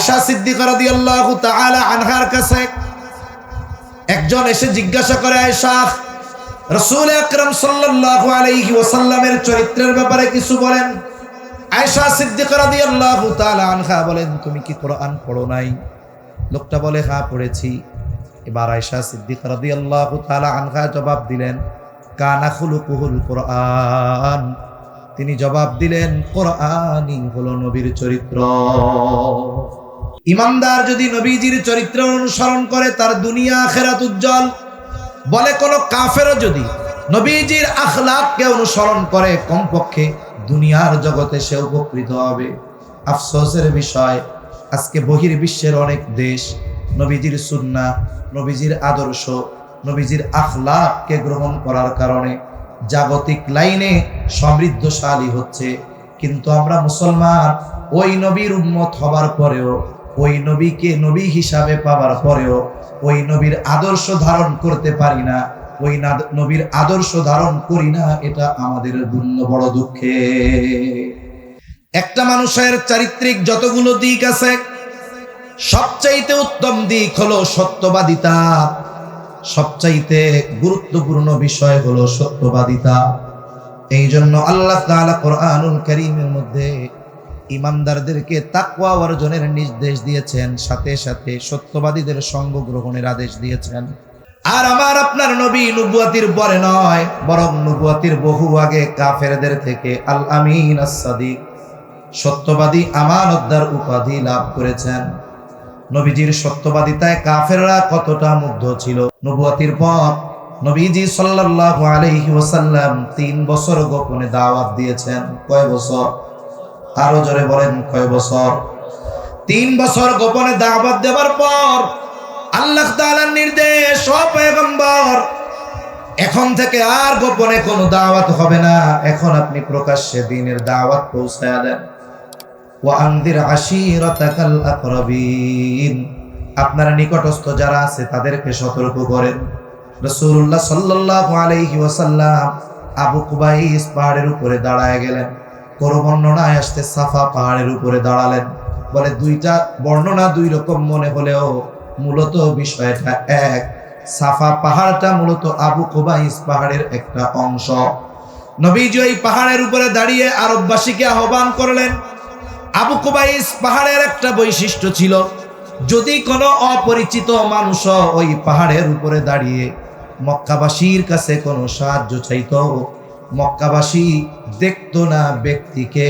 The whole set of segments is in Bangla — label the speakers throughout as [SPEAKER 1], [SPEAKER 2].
[SPEAKER 1] আয়েশা সিদ্দিকা রাদিয়াল্লাহু তাআলা আনহার কাছে একজন এসে জিজ্ঞাসা করে, আয়েশা, রাসূল আকরাম সাল্লাল্লাহু আলাইহি ওয়াসাল্লামের চরিত্রের ব্যাপারে কিছু বলেন। আয়েশা সিদ্দিকা রাদিয়াল্লাহু তাআলা আনহা বলেন, তুমি কি কোরআন পড়ো নাই? লোকটা বলে, হ্যাঁ পড়েছি। এবার আয়েশা সিদ্দিকা রাদিয়াল্লাহু তাআলা আনহা জবাব দিলেন, কানা খুলুকুহুল কোরআন। তিনি জবাব দিলেন, কোরআনই হলো নবীর চরিত্র। ইমানদার যদি নবীজির চরিত্র অনুসরণ করে তার দুনিয়া আখিরাত উজ্জ্বল। বলে কোন কাফেরও যদি নবীজির আখলাককে অনুসরণ করে কমপক্ষে দুনিয়ার জগতে সে উপকৃত হবে। আফসোসের বিষয়, আজকে বহির্বিশ্বের অনেক দেশ নবীজির সুন্নাহ, নবীজির আদর্শ, নবীজির আখলাককে গ্রহণ করার কারণে জাগতিক লাইনে সমৃদ্ধশালী হচ্ছে, কিন্তু আমরা মুসলমান ওই নবীর উম্মত হবার পরেও, ওই নবীকে নবী হিসাবে পাবার পরেও ওই নবীর আদর্শ ধারণ করতে পারি না, ওই নবীর আদর্শ ধারণ করি না। এটা আমাদের বড় দুঃখে। একটা মানুষের চারিত্রিক যতগুলো দিক আছে, সবচাইতে উত্তম দিক হলো সত্যবাদিতা। সবচাইতে গুরুত্বপূর্ণ বিষয় হলো সত্যবাদিতা। এই জন্য আল্লাহ তাআলা কোরআনুল কারীমের মধ্যে ইমানদারদেরকে তাকওয়া অর্জনের নির্দেশ দিয়েছেন, সাথে সাথে সত্যবাদীদের সঙ্গ গ্রহণের আদেশ দিয়েছেন। আর আমার আপনার নবী নবুয়তির পরে নয়, বরং নবুয়তির বহু আগে কাফেরদের থেকে আল আমিন আস-সাদিক, সত্যবাদী আমানতদার উপাধি লাভ করেছেন। নবীজির সত্যবাদিতায় কাফেররা কতটা মুগ্ধ ছিল। নবুয়তির পর নবীজি সাল্লাল্লাহু আলাইহি ওয়াসাল্লাম 3 বছর গোপনে দাওয়াত দিয়েছেন। কয় বছর? আরো জোরে বলেন, কয় বছর? 3 বছর গোপনে দাওয়াত দেওয়ার পর আল্লাহ তাআলার নির্দেশ, ও পয়গম্বর, এখন থেকে আর গোপনে কোনো দাওয়াত হবে না, এখন আপনি প্রকাশ্যে দ্বীনের দাওয়াত পৌঁছায়া দেন। ওয়া আনদির আশীরাতাকাল আকরাবিন, আপনার নিকটস্থ যারা আছে তাদেরকে সতর্ক করেন। রাসূলুল্লাহ সাল্লাল্লাহু আলাইহি ওয়াসাল্লাম আবু কুবাইস পাহাড়ের উপরে দাঁড়ায় গেলেন। কোন বর্ণনায় আসতে সাফা পাহাড়ের উপরে দাঁড়ালেন। বলে দুইটা বর্ণনা দুই রকম মনে হলেও মূলত বিষয়টা এক। সাফা পাহাড়টা মূলত আবু কুবাইস পাহাড়ের একটা অংশ। নবীজি ওই পাহাড়ের উপরে দাঁড়িয়ে আরববাসীকে আহ্বান করলেন। আবু কুবাইস পাহাড়ের একটা বৈশিষ্ট্য ছিল, যদি কোনো অপরিচিত মানুষ ওই পাহাড়ের উপরে দাঁড়িয়ে মক্কাবাসীর কাছে কোনো সাহায্য চাইত, মক্কাবাসী দেখতো না ব্যক্তিকে,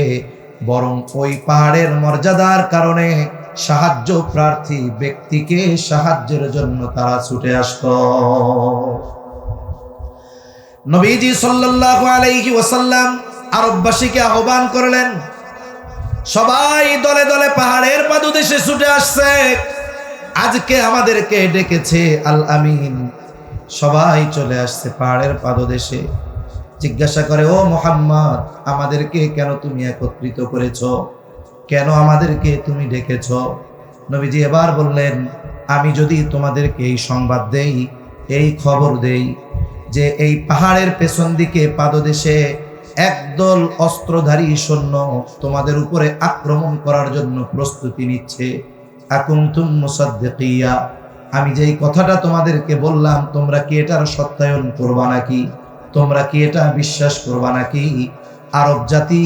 [SPEAKER 1] বরং ওই পাহাড়ের মর্যাদার কারণে সাহায্য প্রার্থী ব্যক্তিকে সাহায্যের জন্য তারা ছুটে আসত। নবীজি সাল্লাল্লাহু আলাইহি ওয়াসাল্লাম আরববাসীকে আহ্বান করলেন। সবাই দলে দলে পাহাড়ের পাদদেশে ছুটে আসছে। আজকে আমাদেরকে ডেকেছে আল আমিন। সবাই চলে আসছে পাহাড়ের পাদদেশে। জিজ্ঞাসা করে, ও মুহাম্মদ, আমাদেরকে কেন তুমি একত্রিত করেছো? কেন আমাদেরকে তুমি ডেকেছো? নবীজি এবার বললেন, আমি যদি তোমাদেরকে এই সংবাদ দেই, এই খবর দেই যে এই পাহাড়ের পেছন দিকে পাদদেশে একদল অস্ত্রধারী সৈন্য তোমাদের উপরে আক্রমণ করার জন্য প্রস্তুতি নিচ্ছে, আকুনতুম মুসাদ্দিকিয়া, আমি যেই কথাটা তোমাদেরকে বললাম তোমরা কি এটার সত্যায়ন করবা নাকি? তোমরা কি এটা বিশ্বাস করবা নাকি? আরব জাতি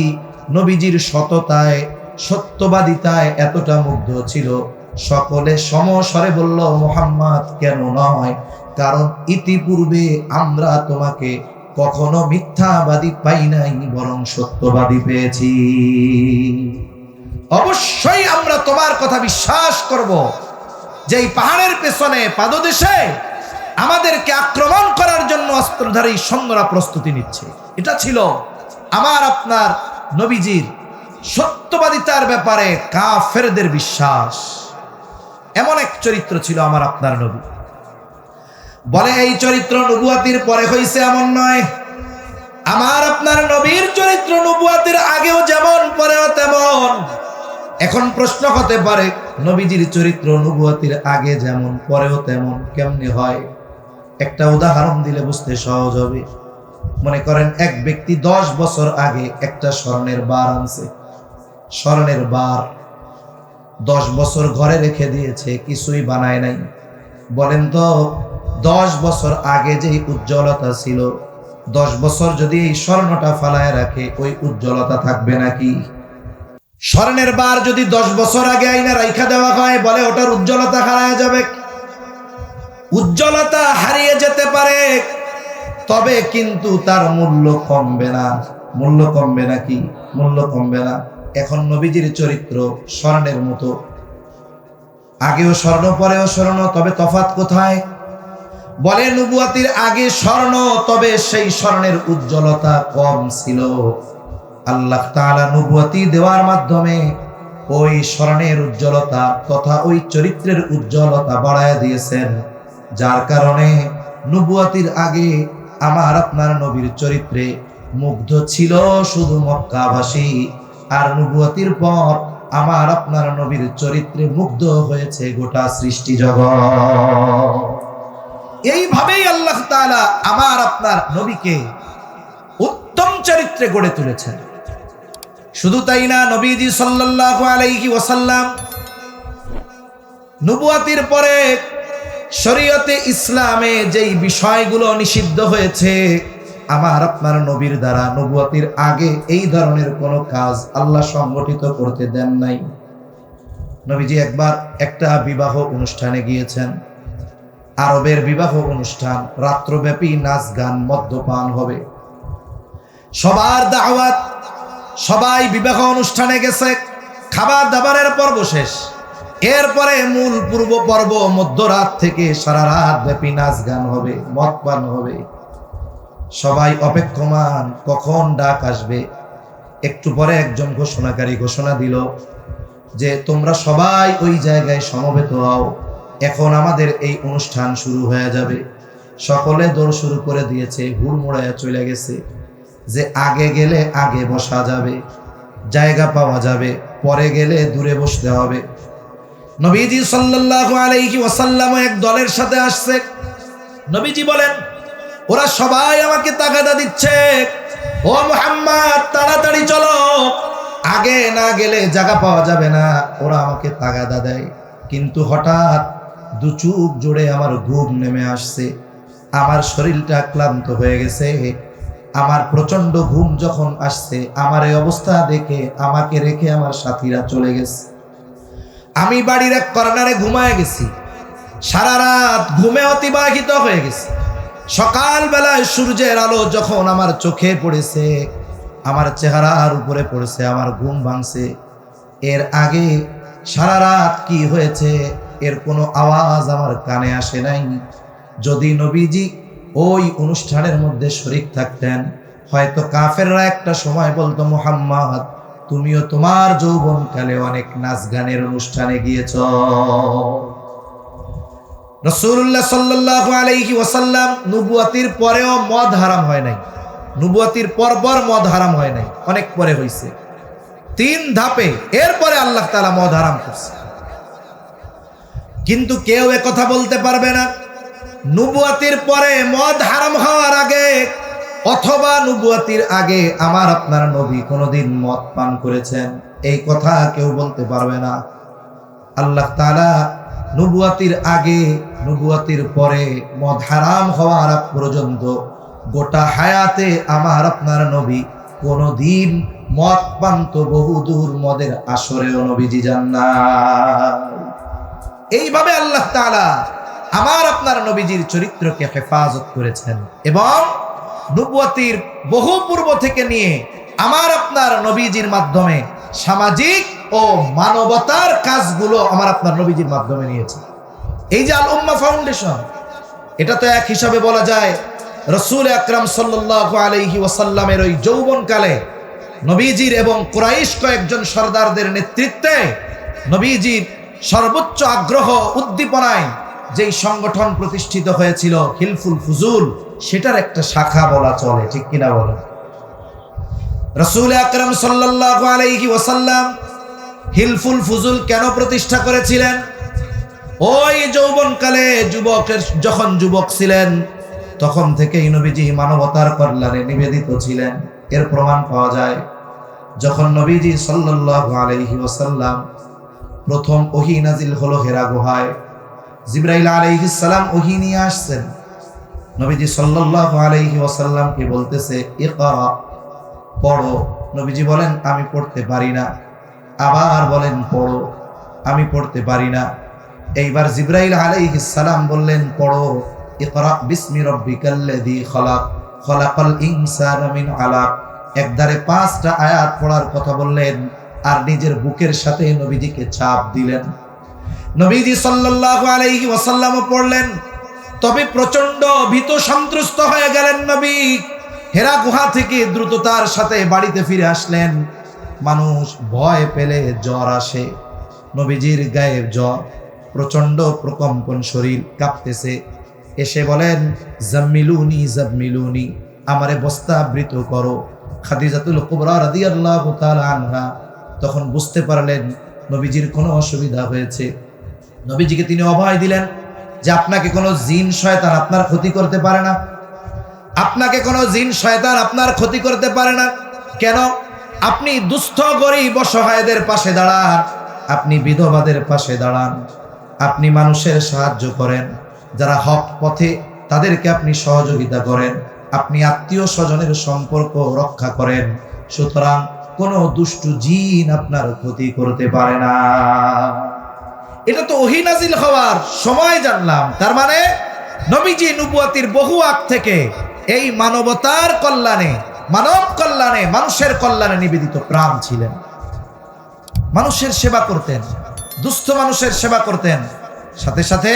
[SPEAKER 1] নবীজির সততায়, সত্যবাদিতায় এতটা মুগ্ধ ছিল, সকলে সমস্বরে বলল, মুহাম্মদ কেন নয়, কারণ ইতিপূর্বে আমরা তোমাকে কখনো মিথ্যাবাদী পাই নাই, বরং সত্যবাদী পেয়েছি। অবশ্যই আমরা তোমার কথা বিশ্বাস করব যে এই পাহাড়ের পেছনে পাদদেশে আমাদেরকে আক্রমণ করার জন্য অস্ত্রধারী সৈন্যরা প্রস্তুতি নিচ্ছে। এটা ছিল আমার আপনার নবীজির সত্যবাদিতার ব্যাপারে কাফেরদের বিশ্বাস। এমন এক চরিত্র ছিল আমার আপনার নবী। বলে এই চরিত্র নবুয়াতির পরে হয়েছে এমন নয়। আমার আপনার নবীর চরিত্র নবুয়াতির আগেও যেমন পরেও তেমন। এখন প্রশ্ন হতে পারে, নবীজির চরিত্র নবুয়াতির আগে যেমন পরেও তেমন কেমনে হয়? একটা উদাহরণ দিলে বুঝতে সহজ হবে। মনে করেন এক ব্যক্তি 10 বছর আগে একটা স্বর্ণের বার আনছে। স্বর্ণের বার 10 বছর ঘরে রেখে দিয়েছে, কিছুই বানায় নাই। বলেন তো 10 বছর আগে যেই উজ্জ্বলতা ছিল, 10 বছর যদি এই স্বর্ণটা ফালায় রাখে, ওই উজ্জ্বলতা থাকবে নাকি? স্বর্ণের বার যদি 10 বছর আগে আইনা রাইখা দেওয়া হয়, বলে ওটার উজ্জ্বলতা হারায় যাবে। উজ্জ্বলতা হারিয়ে যেতে পারে, তবে কিন্তু তার মূল্য কমবে না। মূল্য কমবে নাকি? মূল্য কমবে না। এখন নবীজির চরিত্র স্বর্ণের মতো, আগেও স্বর্ণ পরেও স্বর্ণ, তবে তফাৎ কোথায়? বলে নবুয়াতির আগে স্বর্ণ, তবে সেই স্বর্ণের উজ্জ্বলতা কম ছিল। আল্লাহ তাআলা নবুয়াতি দেওয়ার মাধ্যমে ওই স্বর্ণের উজ্জ্বলতা তথা ওই চরিত্রের উজ্জ্বলতা বাড়ায় দিয়েছেন, যার কারণে নবুয়াতির আগে আমার আপনার নবীর চরিত্রে মুগ্ধ ছিল শুধু মক্কাবাসী, আর নবুয়াতির পর আমার আপনার নবীর চরিত্রে মুগ্ধ হয়েছে গোটা সৃষ্টি জগৎ। এইভাবেই আল্লাহ তাআলা আমার আপনার নবীকে উত্তম চরিত্রে গড়ে তুলেছেন। শুধু তাই না, নবীজি সাল্লাল্লাহু আলাইহি ওয়াসাল্লাম নবুয়াতির পরে শরীয়তে ইসলামে যেই বিষয়গুলো নিষিদ্ধ হয়েছে, আমার আপনার নবীর দ্বারা নবুয়াতির আগে এই ধরনের কোনো কাজ আল্লাহ সংগঠিত করতে দেন নাই। নবীজি একবার একটা বিবাহ অনুষ্ঠানে গিয়েছেন, আরবের বিবাহ অনুষ্ঠান, রাত্রব্যাপী নাচ গান মদ্যপান হবে, সবার দাওয়াত, সবাই বিবাহ অনুষ্ঠানে গেছে, খাবার দাবারের পর্ব শেষ, এরপরে মূল পূর্ব পর্ব, মধ্যরাত থেকে সারা রাত ব্যাপী নাচ গান হবে, মদ পান হবে। সবাই অপেক্ষমান কখন ডাক আসবে। একটু পরে একজন ঘোষণাকারী ঘোষণা দিল যে তোমরা সবাই ওই জায়গায় সমবেত হও, এখন আমাদের এই অনুষ্ঠান শুরু হয়ে যাবে। সকলে দৌড় শুরু করে দিয়েছে, হুড়মুড়াইয়া চলে গেছে যে আগে গেলে আগে বসা যাবে, জায়গা পাওয়া যাবে, পরে গেলে দূরে বসতে হবে। নবীজি সাল্লাল্লাহু আলাইহি ওয়াসাল্লাম এক দলের সাথে আসছে। নবীজি বলেন, ওরা সবাই আমাকে তাগাদা দিচ্ছে, ও মুহাম্মদ তাড়াতাড়ি চলো, আগে না গেলে জায়গা পাওয়া যাবে না। ওরা আমাকে তাগাদা দেয়, কিন্তু হঠাৎ দু চোখ জোড়ে আমার ঘুম নেমে আসছে, আমার শরীরটা ক্লান্ত হয়ে গেছে। আমার প্রচন্ড ঘুম যখন আসছে, আমার এই অবস্থা দেখে আমাকে রেখে আমার সাথীরা চলে গেছে। আমি বাড়ির এক কর্নারে ঘুমায় গেছি, সারা রাত ঘুমে অতিবাহিত হয়ে গেছে। সকাল বেলায় সূর্যের আলো যখন আমার চোখে পড়েছে, আমার চেহারার উপরে পড়েছে, আমার ঘুম ভাঙছে। এর আগে সারা রাত কি হয়েছে এর কোনো আওয়াজ আমার কানে আসে নাই। যদি নবীজি ওই অনুষ্ঠানের মধ্যে শরীক থাকতেন, হয়তো কাফেররা একটা সময় বলতো, মুহাম্মদ তুমিও তোমার যৌবনকালে অনেক নাচ গানের অনুষ্ঠানে গিয়েছ। রাসূলুল্লাহ সাল্লাল্লাহু আলাইহি ওয়াসাল্লাম নবুয়াতির পরেও মদ হারাম হয় নাই, নবুয়াতির পর মদ হারাম হয় নাই, অনেক পরে হয়েছে, 3 ধাপে। এরপরে আল্লাহ তাআলা মদ হারাম করছে। কিন্তু কেউ একথা বলতে পারবে না নবুয়াতির পরে মদ হারাম হওয়ার আগে অথবা নবুয়াতির আগে আমার আপনার নবী কোনোদিন মদ পান করেছেন, এই কথা কেউ বলতে পারবে না। আল্লাহ তাআলা নবুয়াতির আগে নবুয়াতির পরে মদ হারাম হওয়ার আগ পর্যন্ত গোটা হায়াতে আমার আপনার নবী কোনোদিন মদ পান তো বহুদূর মদের আসরেও নবীজি যান না। এইভাবে আল্লাহ তাআলা আমার আপনার নবীজির চরিত্রকে হেফাজত করেছেন এবং নবুয়াতির বহু পূর্ব থেকে নিয়ে আমার আপনার নবীজির মাধ্যমে সামাজিক ও মানবতার কাজগুলো আমার আপনার নবীজির মাধ্যমে নিয়েছে। এই যে আল উম্মাহ ফাউন্ডেশন, এটা তো এক হিসাবে বলা যায় রাসূল আকরাম সাল্লাল্লাহু আলাইহি ওয়াসাল্লামের ওই যৌবনকালে নবীজির এবং কুরাইশ কয়েকজন সরদারদের নেতৃত্বে নবীজির সর্বোচ্চ আগ্রহ উদ্দীপনায় যেই সংগঠন প্রতিষ্ঠিত হয়েছিল হিলফুল ফুজুল, সেটার একটা শাখা বলা চলে, ঠিক কিনা বলেন? রাসূল আকরাম সাল্লাল্লাহু আলাইহি ওয়াসাল্লাম হিলফুল ফুজুল কেন প্রতিষ্ঠা করেছিলেন? ওই যৌবনকালে যখন যুবক ছিলেন তখন থেকেই নবীজি মানবতার কল্যাণে নিবেদিত ছিলেন। এর প্রমাণ পাওয়া যায় যখন নবীজি সাল্লাল্লাহু আলাইহি ওয়াসাল্লাম প্রথম ওহী নাজিল হলো হেরা গুহায়। জিবরাইল আলাইহিস সালাম ওহী নিয়ে আসছেন, নবীজি সাল্লাল্লাহু আলাইহি ওয়াসাল্লামকে বলতেছে ইকরা, পড়ো। নবীজি বলেন আমি পড়তে পারি না। আবার বলেন পড়ো, আমি পড়তে পারি না। এইবার জিবরাইল আলাইহিস সালাম বললেন পড়ো, ইকরা বিসমি রাব্বিকাল্লাযী খালাক, খালাকাল ইনসানা মিন আলাক। একধারে 5টা আয়াত পড়ার কথা বললেন, আর নিজের বুকের সাথে নবীজিকে চাপ দিলেন। নবীজি সাল্লাল্লাহু আলাইহি ওয়াসাল্লাম পড়লেন, তবে প্রচন্ড ভীত সন্ত্রস্ত হয়ে গেলেন নবী। হেরা গুহা থেকে দ্রুততার সাথে বাড়িতে ফিরে আসলেন। মানুষ ভয় পেলে জ্বর আসে, নবীজির গায়ে জ্বর, প্রচন্ড প্রকম্পন, শরীর কাঁপতেছে। এসে বলেন জাম্মিলুনি জাম্মিলুনি, আমারে বস্ত্রাবৃত করো। খাদিজাতুল কুবরা রাদিয়াল্লাহু তাআলা আনহা তখন বুঝতে পারলেন নবীজির কোনো অসুবিধা হয়েছে। নবীজিকে তিনি অভয় দিলেন যে আপনাকে কোনো জিন শয়তান আপনার ক্ষতি করতে পারে না, আপনাকে কোনো জিন শয়তান আপনার ক্ষতি করতে পারে না। কেন? আপনি দুস্থ গরীব অসহায়দের পাশে দাঁড়ান, আপনি বিধবাদের পাশে দাঁড়ান, আপনি মানুষের সাহায্য করেন, যারা হক পথে তাদেরকে আপনি সহযোগিতা করেন, আপনি আত্মীয় স্বজনের সম্পর্ক রক্ষা করেন। সুতরাং কোনো দুষ্টু জিন আপনার ক্ষতি করতে পারে না। এটা তো ওহী নাজিল হওয়ার সময় জানলাম। তার মানে নবীজি নবুয়তির বহু আগ থেকে এই মানবতার কল্যাণে, মানব কল্যাণে, মানুষের কল্যাণে নিবেদিত প্রাণ ছিলেন। মানুষের সেবা করতেন, দুস্থ মানুষের সেবা করতেন, সাথে সাথে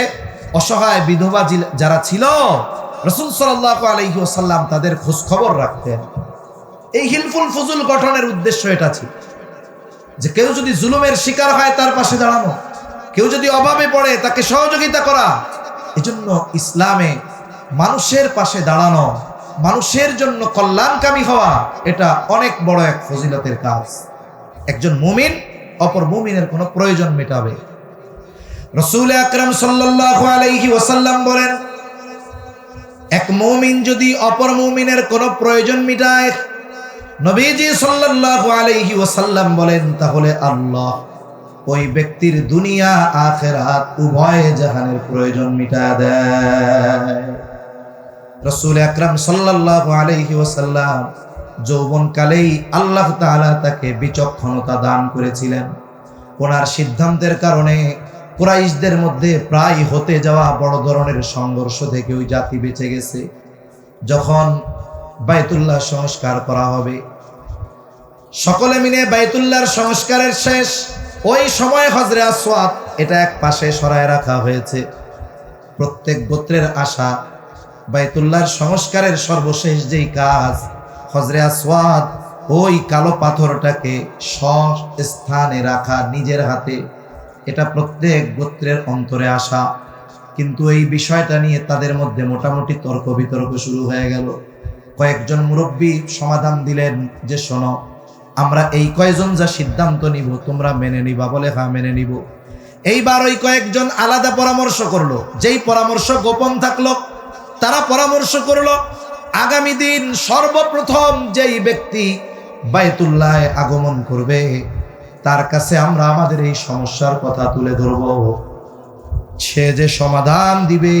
[SPEAKER 1] অসহায় বিধবা যারা ছিল রাসূল সাল্লাল্লাহু আলাইহি ওয়াসাল্লাম তাদের খোঁজ খবর রাখতেন। এই হিলফুল ফুজুল গঠনের উদ্দেশ্য এটা ছিল যে কেউ যদি জুলুমের শিকার হয় তার পাশে দাঁড়ানো, কেউ যদি অভাবে পড়ে তাকে সহযোগিতা করা। এজন্য ইসলামে মানুষের পাশে দাঁড়ানো, মানুষের জন্য কল্যাণকামী হওয়া, এটা অনেক বড় এক ফজিলতের কাজ। একজন মুমিন অপর মুমিনের কোনো প্রয়োজন মেটাবে। রাসূল আকরাম সাল্লাল্লাহু আলাইহি ওয়াসাল্লাম বলেন, এক মুমিন যদি অপর মুমিনের কোনো প্রয়োজন মেটায়, নবীজি সাল্লাল্লাহু আলাইহি ওয়াসাল্লাম বলেন, তাহলে আল্লাহ ওই ব্যক্তির দুনিয়া আখিরাত উভয় জাহানের প্রয়োজন মিটায় দেয়। রাসূল আকরাম সাল্লাল্লাহু আলাইহি ওয়াসাল্লাম যৌবনকালেই আল্লাহ তাআলা তাকে বিচক্ষণতা দান করেছিলেন। ওনার সিদ্ধান্তের কারণে কুরাইশদের মধ্যে প্রায় হতে যাওয়া বড় ধরনের সংঘর্ষ থেকে ওই জাতি বেঁচে গেছে। যখন বাইতুল্লাহ সংস্কার করা হবে, সকলে মিলে বাইতুল্লাহর সংস্কারের শেষ, ওই সময় হজরে আসওয়াদ এটা এক পাশে সরায় রাখা হয়েছে। প্রত্যেক গোত্রের আশা বাইতুল্লাহর সংস্কারের সর্বশেষ যেই কাজ, হজরে আসওয়াদ ওই কালো পাথরটাকে স্থানে রাখা নিজের হাতে, এটা প্রত্যেক গোত্রের অন্তরে আসা। কিন্তু এই বিষয়টা নিয়ে তাদের মধ্যে মোটামুটি তর্ক বিতর্ক শুরু হয়ে গেল। কয়েকজন মুরব্বী সমাধান দিলেন যে শোনো, আমরা এই কয়েকজন যা সিদ্ধান্ত নিব তোমরা মেনে নিবা? বলে হ্যাঁ মেনে নিব। এইবার ওই কয়েকজন আলাদা পরামর্শ করলো, যেই পরামর্শ গোপন থাকলো তারা পরামর্শ করলো আগামী দিন সর্বপ্রথম যেই ব্যক্তি বাইতুল্লাহে আগমন করবে তার কাছে আমরা আমাদের এই সমস্যার কথা তুলে ধরব। সে যে সমাধান দিবে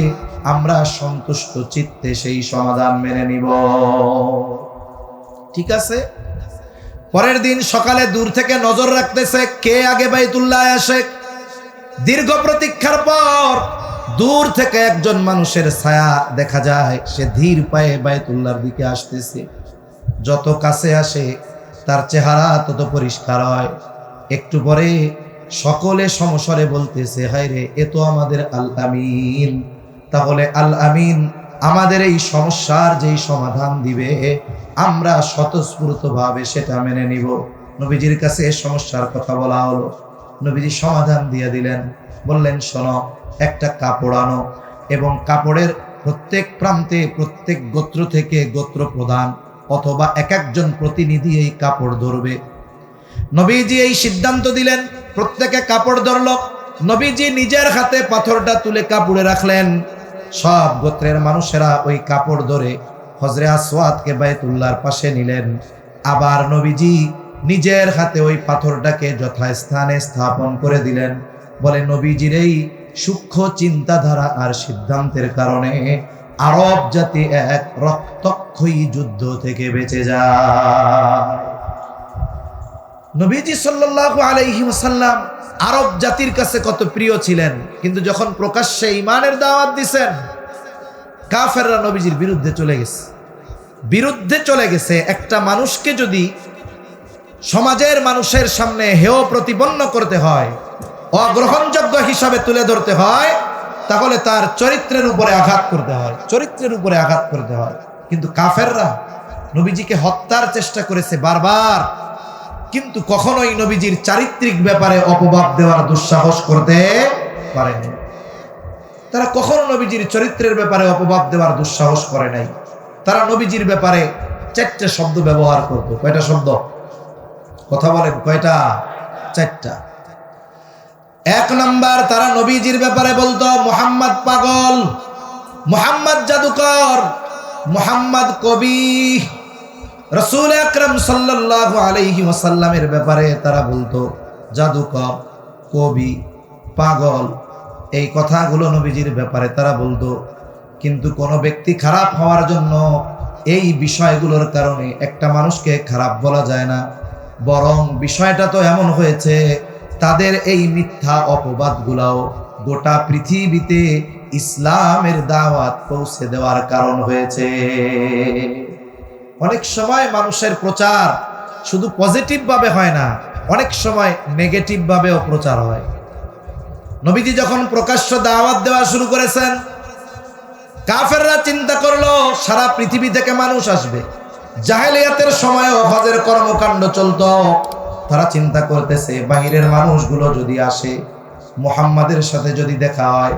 [SPEAKER 1] আমরা সন্তুষ্ট চিত্তে সেই সমাধান মেনে নিব। ঠিক আছে। পরের দিন সকালে দূর থেকে নজর রাখতেছে কে আগে বাইতুল্লাহে আসে। দীর্ঘ প্রতীক্ষার পর দূর থেকে একজন মানুষের ছায়া দেখা যায়, সে ধীর পায়ে বাইতুল্লাহর দিকে আসতেছে। যত কাছে আসে তার চেহারা তত পরিষ্কার হয়। একটু পরে সকলে সমস্বরে বলতেছে, হায় রে, এ তো আমাদের আল আমিন। তাহলে আল আমিন আমাদের এই সমস্যার যেই সমাধান দিবে আমরা স্বতঃস্ফূর্তভাবে সেটা মেনে নিব। নবীজির কাছে এই সমস্যার কথা বলা হলো, নবীজি সমাধান দিয়ে দিলেন। বললেন শোনো, একটা কাপড় আনো এবং কাপড়ের প্রত্যেক প্রান্তে প্রত্যেক গোত্র থেকে গোত্র প্রধান অথবা এক একজন প্রতিনিধি এই কাপড় ধরবে। নবীজি এই সিদ্ধান্ত দিলেন, প্রত্যেকে কাপড় ধরল। নবীজি নিজের হাতে পাথরটা তুলে কাপড়ে রাখলেন। সব গোত্রের মানুষেরা ওই কাপড় ধরে হজরে আসওয়াদকে বাইতুল্লাহর পাশে নিলেন। আবার নবীজি নিজের হাতে ওই পাথরটাকে যথাস্থানে স্থাপন করে দিলেন। বলে নবীজির এই সূক্ষ্ম চিন্তাধারা আর সিদ্ধান্তের কারণে আরব জাতি এক রক্তক্ষয়ী যুদ্ধ থেকে বেঁচে যায়। নবীজি সাল্লাল্লাহু আলাইহি ওয়াসাল্লাম আরব জাতির কাছে কত প্রিয় ছিলেন, কিন্তু যখন প্রকাশ্যে ঈমানের দাওয়াত দিয়েছেন, কাফেররা নবীজির বিরুদ্ধে চলে গেছে। একটা মানুষকে যদি সমাজের মানুষের সামনে হেয় প্রতিপন্ন করতে হয়, অগ্রহণযোগ্য হিসাবে তুলে ধরতে হয়, তাহলে তার চরিত্রের উপরে আঘাত করতে হয়। কিন্তু কাফেররা নবীজিকে হত্যার চেষ্টা করেছে বারবার, কিন্তু কখনোই নবীজির চারিত্রিক ব্যাপারে অপবাদ দেওয়ার দুঃসাহস করতে পারেনি। তারা কখনো নবীজির চরিত্রের ব্যাপারে অপবাদ দেওয়ার দুঃসাহস করে নাই। তারা নবীজির ব্যাপারে 4টা শব্দ ব্যবহার করত। কয়টা শব্দ? কথা বলেন, কয়টা? 4টা। 1 নাম্বার, তারা নবীজির ব্যাপারে বলতো মুহাম্মদ পাগল, মুহাম্মদ জাদুকর, মুহাম্মদ কবি। রাসূল আকরাম সাল্লাল্লাহু আলাইহি ওয়াসাল্লামের ব্যাপারে তারা বলতো জাদুকর, কবি, পাগল। এই কথাগুলো নবীজির ব্যাপারে তারা বলতো। কিন্তু কোনো ব্যক্তি খারাপ হওয়ার জন্য এই বিষয়গুলোর কারণে একটা মানুষকে খারাপ বলা যায় না। বরং বিষয়টা তো এমন হয়েছে, তাদের এই মিথ্যা অপবাদগুলাও গোটা পৃথিবীতে ইসলামের দাওয়াত পৌঁছে দেওয়ার কারণ হয়েছে। অনেক সময় মানুষের প্রচার শুধু পজিটিভ ভাবে হয় না, অনেক সময় নেগেটিভ ভাবেও প্রচার হয়। নবীজি যখন প্রকাশ্য দাওয়াত দেওয়া শুরু করেছেন, কাফেররা চিন্তা করলো সারা পৃথিবী থেকে মানুষ আসবে। জাহেলিয়াতের সময়ও হজের কর্মকাণ্ড চলতো। তারা চিন্তা করতেছে বাহিরের মানুষগুলো যদি আসে, মুহাম্মাদের সাথে যদি দেখা হয়,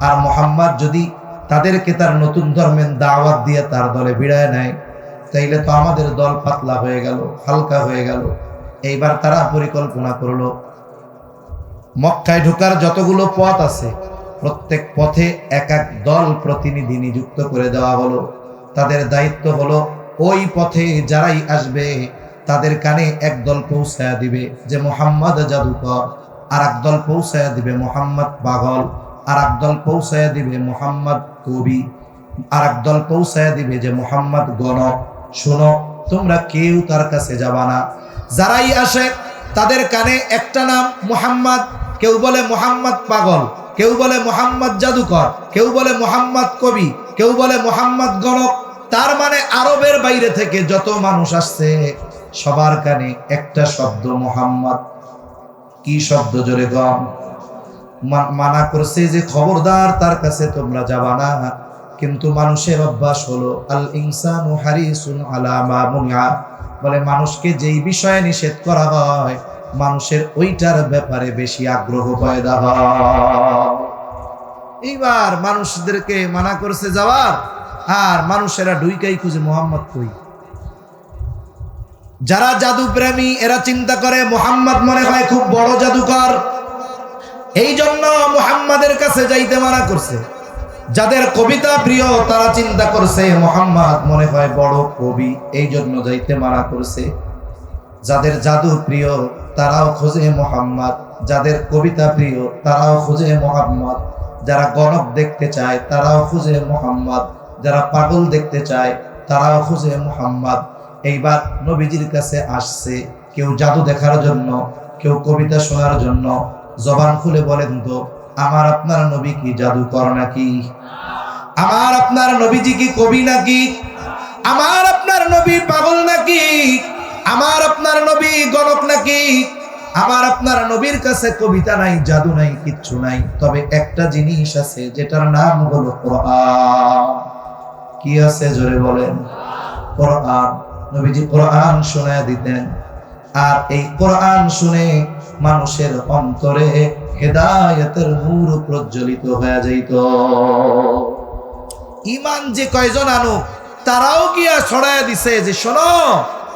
[SPEAKER 1] আর মুহাম্মদ যদি তাদেরকে তার নতুন ধর্মের দাওয়াত দিয়ে তার দলে ভিড়ায় নেয়, তাইলে তো আমাদের দল পাতলা হয়ে গেল, হালকা হয়ে গেল। এইবার তারা পরিকল্পনা করলো, মক্কায় ঢোকার যতগুলো পথ আছে প্রত্যেক পথে এক এক দল প্রতিনিধি নিযুক্ত করে দেওয়া হলো। তাদের দায়িত্ব হলো ওই পথে যারাই আসবে তাদের কানে এক দল পৌঁছায়া দিবে যে মুহাম্মদ জাদুকর, আর এক দল পৌঁছায়া দিবে মুহাম্মদ পাগল, আর এক দল পৌঁছায়া দিবে মুহাম্মদ কবি, আর এক দল পৌঁছায়া দিবে যে মুহাম্মদ গণক। শোনো, তোমরা কেউ তার কাছে যাবা না। যারাই আসে তাদের কানে একটা নাম মুহাম্মদ, কেউ বলে মুহাম্মদ পাগল, কেউ বলে মুহাম্মদ জাদুকর, কেউ বলে মুহাম্মদ কবি, কেউ বলে মুহাম্মদ গণক। তার মানে আরবের বাইরে থেকে যত মানুষ আসছে সবার কানে একটা শব্দ মুহাম্মদ। কি শব্দ? জোরে গম। মানা করছে যে খবরদার তার কাছে তোমরা যাবা না। কিন্তু মানুষের অভ্যাস হলো আল ইনসানু হারিসুন আলা মা মুনিআ, বলে মানুষকে যেই বিষয়ে নিষেধ করা হয় মানুষের ওইটার ব্যাপারে বেশি আগ্রহ পয়দা হয়। এইবার মানুষদেরকে মানা করছে যাওয়ার, আর মানুষেরা ডুইকাই খুঁজে মুহাম্মদ কই। যারা জাদু প্রেমী এরা চিন্তা করে মুহাম্মদ মনে হয় খুব বড় জাদুকর, এই জন্য মুহাম্মাদের কাছে যাইতে মানা করছে। যাদের কবিতা প্রিয় তারা চিন্তা করছে মুহাম্মদ মনে হয় বড় কবি, এই জন্য যাইতে মানা করছে। যাদের জাদু প্রিয় তারাও খোঁজে মুহাম্মদ, যাদের কবিতা প্রিয় তারাও খোঁজে মুহাম্মদ, যারা গণক দেখতে চায় তারাও খুঁজে মুহাম্মদ, যারা পাগল দেখতে চায় তারাও খুঁজে মুহাম্মদ। এইবার নবীজির কাছে আসছে কেউ জাদু দেখার জন্য, কেউ কবিতা শোনার জন্য। জবান খুলে বলেন তো, আমার আপনার নবী কি জাদুকর নাকি? আমার আপনার নবীজি কি কবি নাকি? আমার আপনার নবী পাগল নাকি? আমার আপনার নবী গণক নাকি? আমার আপনার নবীর কাছে কবিতা নাই, জাদু নাই, কিচ্ছু নাই। তবে একটা জিনিস আছে যেটার নাম হলো কোরআন। কি আছে? জোরে বলেন। কোরআন। নবীজি কোরআন শোনায় দিতেন, আর এই কোরআন শুনে মানুষের অন্তরে হেদায়েতের নূর প্রজ্বলিত হয়ে যাইত। ঈমান যে কয়জন আনুক তারাও গিয়া ছড়ায় দিছে যে শোনো,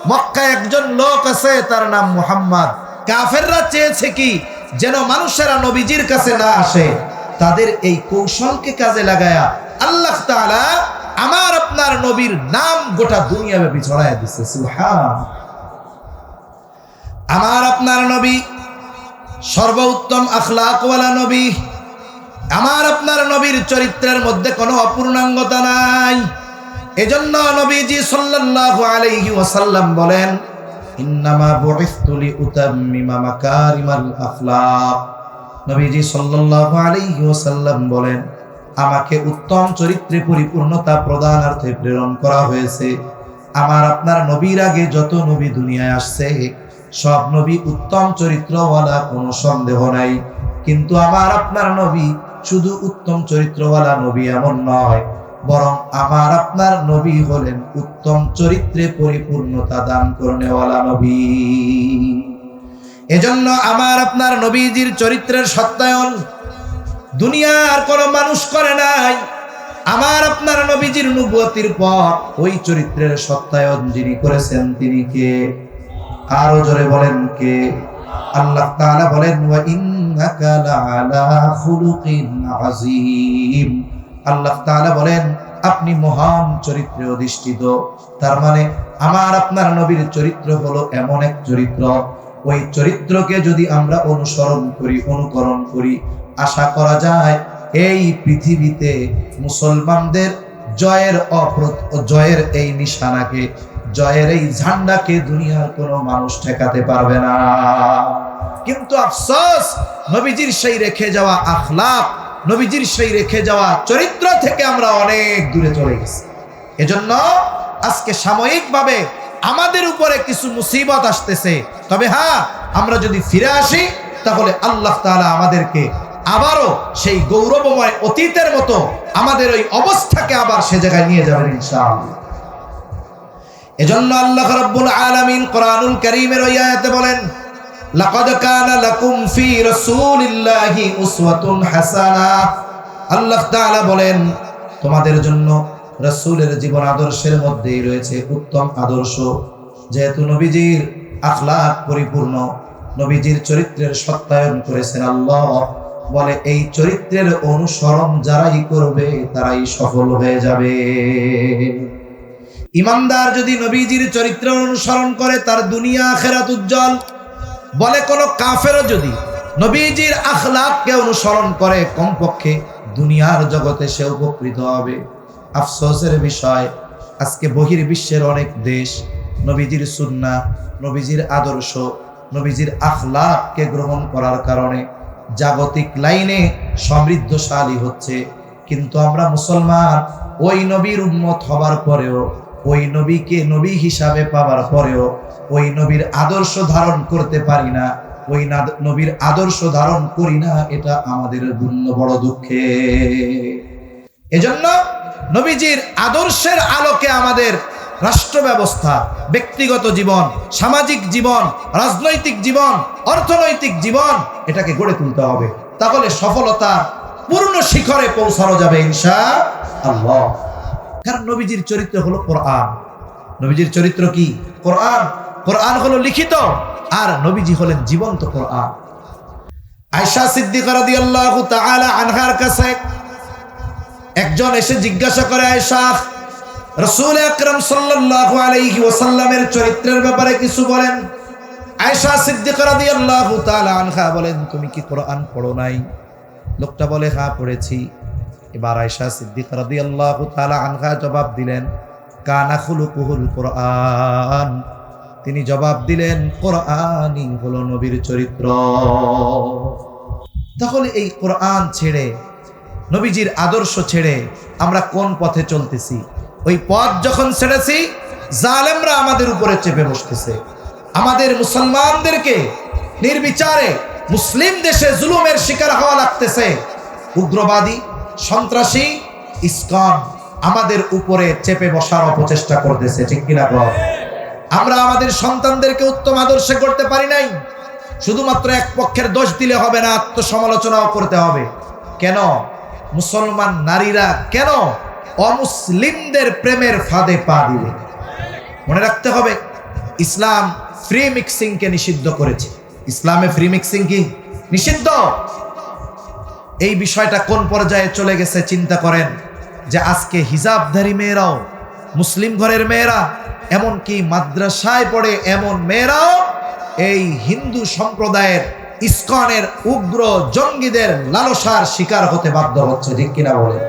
[SPEAKER 1] মক্কায় একজন লোক আছে তার নাম মুহাম্মদ। কাফেররা চেয়েছে কি যেন মানুষেরা নবীজির কাছে না আসে। তাদের এই কৌশলকে কাজে লাগায়া আল্লাহ তাআলা আমার আপনার নবীর নাম গোটা দুনিয়াব্যাপী ছড়ায় দিছে। সুবহান। আমার আপনার নবী সর্বোত্তম আখলাকওয়ালা নবী। আমার আপনার নবীর চরিত্রের মধ্যে কোনো অপূর্ণাঙ্গতা নাই। এজন্য নবীজি সাল্লাল্লাহু আলাইহি ওয়াসাল্লাম বলেন, ইন্নামা বুইসতু লিউতাম্মিমা মাকারিমাল আখলাক। নবীজি সাল্লাল্লাহু আলাইহি ওয়াসাল্লাম বলেন, আমাকে উত্তম চরিত্রে পরিপূর্ণতা প্রদানার্থে প্রেরণ করা হয়েছে। আমার আপনার নবীর আগে যত নবী দুনিয়ায় আসছে সব নবী উত্তম চরিত্রওয়ালা, কোনো সন্দেহ নাই। কিন্তু আমার আপনার নবী শুধু উত্তম চরিত্রওয়ালা নবী এমন নয়, বরং আমার আপনার নবী হলেন উত্তম চরিত্রে পরিপূর্ণতা দান করনেওয়ালা নবী। এজন্য আমার আপনার নবীজির চরিত্রের সত্যায়ন দুনিয়ার কোনো মানুষ করে নাই। আমার আপনার নবীজির নবুয়তির পর ওই চরিত্রের সত্যায়ন যিনি করেছেন তিনি কে? আরো জোরে বলেন কে? আল্লাহ তাআলা বলেন, ওয়া ইন্নাকা লাআলা খুলুকিন আযীম। আল্লাহ তাআলা বলেন, আপনি মহান চরিত্রে অধিষ্ঠিত। তার মানে আমার আপনার নবীর চরিত্র হলো এমন এক চরিত্র, ওই চরিত্রকে যদি আমরা অনুসরণ করি, অনুকরণ করি, আশা করা যায় এই পৃথিবীতে মুসলমানদের জয়ের এই নিশানাকে, জয়ের এই ঝান্ডাকে দুনিয়ার কোনো মানুষ ঠেকাতে পারবে না। কিন্তু আফসোস, নবীজির সেই রেখে যাওয়া আখলাক, নবীজির সেই রেখে যাওয়া চরিত্র থেকে আমরা অনেক দূরে চলে গেছি। এজন্য আজকে সাময়িকভাবে আমাদের উপরে কিছু মুসিবত আসতেছে, তবে হ্যাঁ, আমরা যদি ফিরে আসি তাহলে আল্লাহ তাআলা আমাদেরকে আবারও সেই গৌরবময় অতীতের মতো আমাদের ওই অবস্থাকে আবার সে জায়গায় নিয়ে যাবেন ইনশাআল্লাহ। এজন্য আল্লাহ রাব্বুল আলামিন কোরআনুল কারীমের ওই আয়াতে বলেন, লাকাদ কানা লাকুম ফি রাসূলিল্লাহি উসওয়াতুন হাসানাহ। আল্লাহ তাআলা বলেন, তোমাদের জন্য রাসূলের জীবন আদর্শের মধ্যেই রয়েছে উত্তম আদর্শ। যেহেতু নবীজির আখলাক পরিপূর্ণ, নবীজির চরিত্রের সত্যায়ন করেছেন আল্লাহ, বলে এই চরিত্রের অনুসরণ যারাই করবে তারাই সফল হয়ে যাবে। ইমানদার যদি নবীজির চরিত্র অনুসরণ করে তার দুনিয়া আখিরাত উজ্জ্বল। বলে কোন কাফেরও যদি নবীজির আখলাককে অনুসরণ করে কমপক্ষে দুনিয়ার জগতে সে উপকৃত হবে। আফসোসের বিষয়, আজকে বহির্বিশ্বের অনেক দেশ নবীজির সুন্নাহ, নবীজির আদর্শ, নবীজির আখলাককে গ্রহণ করার কারণে জাগতিক লাইনে সমৃদ্ধশালী হচ্ছে। কিন্তু আমরা মুসলমান ওই নবীর উম্মত হবার পরেও, ওই নবীকে নবী হিসাবে পাওয়ার পরেও ওই নবীর আদর্শ ধারণ করতে পারি না, ওই নবীর আদর্শ ধারণ করি না। এটা আমাদের বড় দুঃখে। এজন্য নবীজির আদর্শের আলোকে আমাদের রাষ্ট্র ব্যবস্থা, ব্যক্তিগত জীবন, সামাজিক জীবন, রাজনৈতিক জীবন, অর্থনৈতিক জীবন, এটাকে গড়ে তুলতে হবে। তাহলে সফলতা পূর্ণ শিখরে পৌঁছানো যাবে ইনশাআল্লাহ। কারণ নবীজির চরিত্র হলো কোরআন। নবীজির চরিত্র কি? কোরআন। কোরআন হলো লিখিত, আর নবীজি হলেন জীবন্ত কোরআন। আয়েশা সিদ্দিকা রাদিয়াল্লাহু তাআলা আনহার কাছে একজন এসে জিজ্ঞাসা করে, আয়েশা, রাসূল আকরাম সাল্লাল্লাহু আলাইহি ওয়াসাল্লামের চরিত্রের ব্যাপারে কিছু বলেন। আয়েশা সিদ্দিকা রাদিয়াল্লাহু তাআলা আনহা বলেন, তুমি কি কোরআন পড়ো নাই? লোকটা বলে, হ্যাঁ পড়েছি। এবার আয়েশা সিদ্দিকা রাদিয়াল্লাহু তাআলা আনহা জবাব দিলেন, কানা খুলুকুহুল কোরআন। তিনি জবাব দিলেন, কোরআনই হলো নবীর চরিত্র। তাহলে এই কোরআন ছেড়ে, নবীজির আদর্শ ছেড়ে আমরা কোন পথে চলতেছি? ওই পথ যখন ছেড়েছি, জালেমরা আমাদের উপরে চেপে বসতেছে। আমাদের মুসলমানদেরকে নির্বিচারে মুসলিম দেশে জুলুমের শিকার হওয়া লাগতেছে। উগ্রবাদী, সন্ত্রাসী, ইসকন আমাদের উপরে চেপে বসার অপচেষ্টা করতেছে, ঠিক কিনা বল? আমরা আমাদের সন্তানদেরকে উত্তম আদর্শে করতে পারি নাই। শুধুমাত্র এক পক্ষের দোষ দিলে হবে না, আত্মসমালোচনাও করতে হবে। কেন মুসলমান নারীরা কেন অমুসলিমদের প্রেমের ফাঁদে পা দিবে? মনে রাখতে হবে, ইসলাম ফ্রি মিক্সিং কে নিষিদ্ধ করেছে। ইসলামে ফ্রি মিক্সিং কি নিষিদ্ধ? এই বিষয়টা কোন পর্যায়ে চলে গেছে চিন্তা করেন, যে আজকে হিজাবধারী মেয়েরাও, মুসলিম ঘরের মেয়েরা, এমনকি মাদ্রাসায় পড়ে এমন মেয়েরাও এই হিন্দু সম্প্রদায়ের ইসকনের উগ্র জঙ্গিদের লালসার শিকার হতে বাধ্য হচ্ছে, ঠিক কিনা বলে?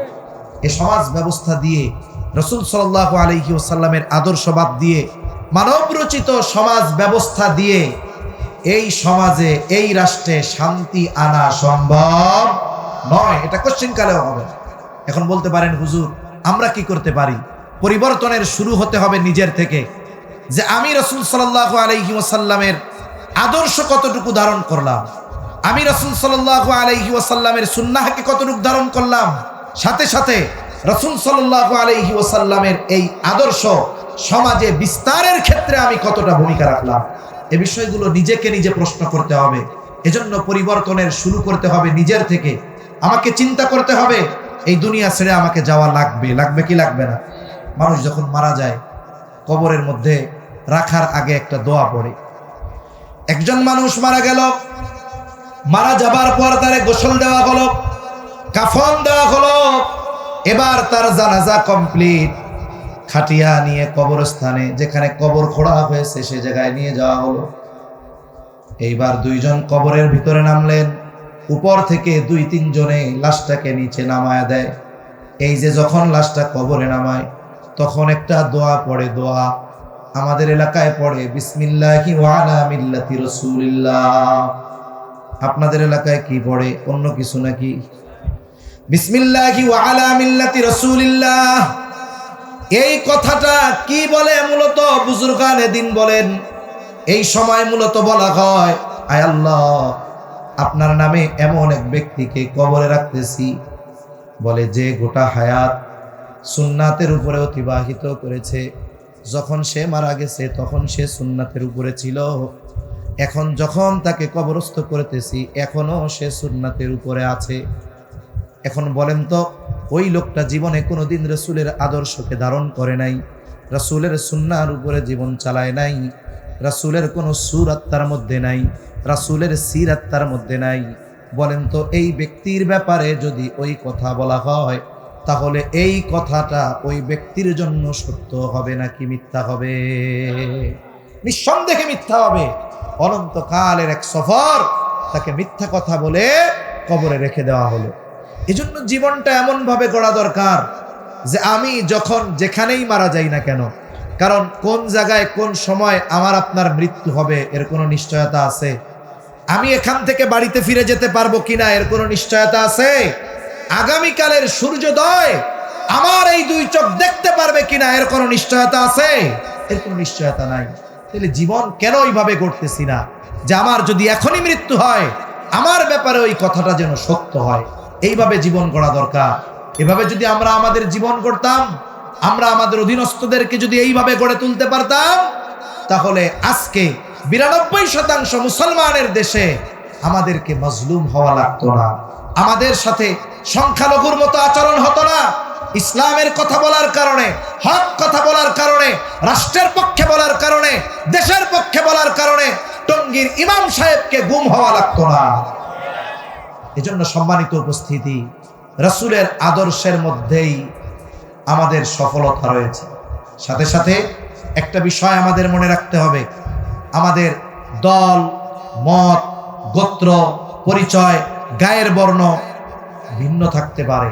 [SPEAKER 1] এই সমাজ ব্যবস্থা দিয়ে রাসূল সাল্লাল্লাহু আলাইহি ওয়াসাল্লামের আদর্শবাদ দিয়ে মানব রচিত সমাজ ব্যবস্থা দিয়ে এই সমাজে এই রাষ্ট্রে শান্তি আনা সম্ভব নয়। এটা কোশ্চিনকালেও হবে না। এখন বলতে পারেন হুজুর আমরা কি করতে পারি? পরিবর্তনের শুরু হতে হবে নিজের থেকে, যে আমি রাসূল সাল্লাল্লাহু আলাইহি ওয়াসাল্লামের আদর্শ কতটুকু ধারণ করলাম, আমি রাসূল সাল্লাল্লাহু আলাইহি ওয়াসাল্লামের সুন্নাহকে কতটুকু ধারণ করলাম, সাথে সাথে রাসূল সাল্লাল্লাহু আলাইহি ওয়াসাল্লামের এই আদর্শ সমাজে বিস্তারের ক্ষেত্রে আমি কতটা ভূমিকা রাখলাম। এই বিষয়গুলো নিজেকে নিজে প্রশ্ন করতে হবে। এজন্য পরিবর্তনের শুরু করতে হবে নিজের থেকে। আমাকে চিন্তা করতে হবে এই দুনিয়া ছেড়ে আমাকে যাওয়া লাগবে, লাগবে কি লাগবে না? মানুষ যখন মারা যায় কবরের মধ্যে রাখার আগে একটা দোয়া পড়ে। একজন মানুষ মারা গেল, মারা যাবার পর তারে গোসল দেওয়া হলো, কাফন দেওয়া হলো, এবার তার জানাজা কমপ্লিট। খাটিয়া নিয়ে কবরস্থানে যেখানে কবর খোঁড়া হয়েছে সে জায়গায় নিয়ে যাওয়া হলো। এইবার দুইজন কবরের ভিতরে নামলেন, উপর থেকে 2-3 জনে লাশটাকে নিচে নামায়া দেয়। এই যে যখন লাশটা কবরে নামায় তখন একটা দোয়া পড়ে, দোয়া আমাদের এলাকায় পড়ে বিসমিল্লাহি ওয়া আলা মিল্লাতি রাসূলিল্লাহ। আপনাদের এলাকায় কি পড়ে? অন্য কিছু নাকি? বিসমিল্লাহি ওয়া আলা মিল্লাতি রাসূলিল্লাহ। এই কথাটা কি বলে? মূলত বুজুর্গানে দিন বলেন এই সময় মূলত বলা হয়, আয় আল্লাহ আপনার নামে এমন এক ব্যক্তিকে কবরে রাখতেছি, বলে যে গোটা হায়াত সুন্নাতের উপরে অতিবাহিত করেছে। যখন সে মারা গেছে তখন সে সুন্নাতের উপরে ছিল, এখন যখন তাকে কবরস্থ করতেছি এখনো সে সুন্নাতের উপরে আছে। এখন বলেন তো ওই লোকটা জীবনে কোনোদিন রাসূলের আদর্শকে ধারণ করে নাই, রাসূলের সুন্নাহর উপরে জীবন চালায় নাই, রাসূলের কোনো সুরাত তার মধ্যে নাই, রাসূলের সিরাত তার মধ্যে নাই। বলেন তো এই ব্যক্তির ব্যাপারে যদি ওই কথা বলা হয় তাহলে এই কথাটা ওই ব্যক্তির জন্য সত্য হবে নাকি মিথ্যা হবে? নিঃসন্দেহে মিথ্যা হবে। অনন্তকালের এক সফর তাকে মিথ্যা কথা বলে কবরে রেখে দেওয়া হলো। এজন্য জীবনটা এমনভাবে গড়া দরকার যে আমি যখন যেখানেই মারা যাই না কেন, কারণ কোন জায়গায় কোন সময় আমার আপনার মৃত্যু হবে এর কোনো নিশ্চয়তা আছে? আমি এখান থেকে বাড়িতে ফিরে যেতে পারবো কিনা এর কোনো নিশ্চয়তা আছে? আগামীকালের সূর্যোদয় আমার এই 2 চোখ দেখতে পারবে কিনা এর কোনো নিশ্চয়তা আছে? এর কোনো নিশ্চয়তা নাই। তাহলে জীবন কেন এইভাবে গড়তেছি না যে আমার যদি এখনই মৃত্যু হয় আমার ব্যাপারে ওই কথাটা যেন সত্য হয়? এইভাবে জীবন গড়া দরকার। এভাবে যদি আমরা আমাদের জীবন গড়তাম, আমরা আমাদের অধীনস্থদেরকে যদি এইভাবে গড়ে তুলতে পারতাম, তাহলে আজকে 92% মুসলমানের দেশে আমাদেরকে মজলুম হওয়া লাগতো না, আমাদের সাথে সংখ্যালঘুর মতো আচরণ হতো না। ইসলামের কথা বলার কারণে, হক কথা বলার কারণে, রাষ্ট্রের পক্ষে বলার কারণে, দেশের পক্ষে বলার কারণে টঙ্গীর ইমাম সাহেবকে গুম হওয়া লাগতো না। এজন্য সম্মানিত উপস্থিতি, রাসূলের আদর্শের মধ্যেই আমাদের সফলতা রয়েছে। সাথে সাথে একটা বিষয় আমাদের মনে রাখতে হবে, আমাদের দল, মত, গোত্র, পরিচয়, গায়ের বর্ণ ভিন্ন থাকতে পারে,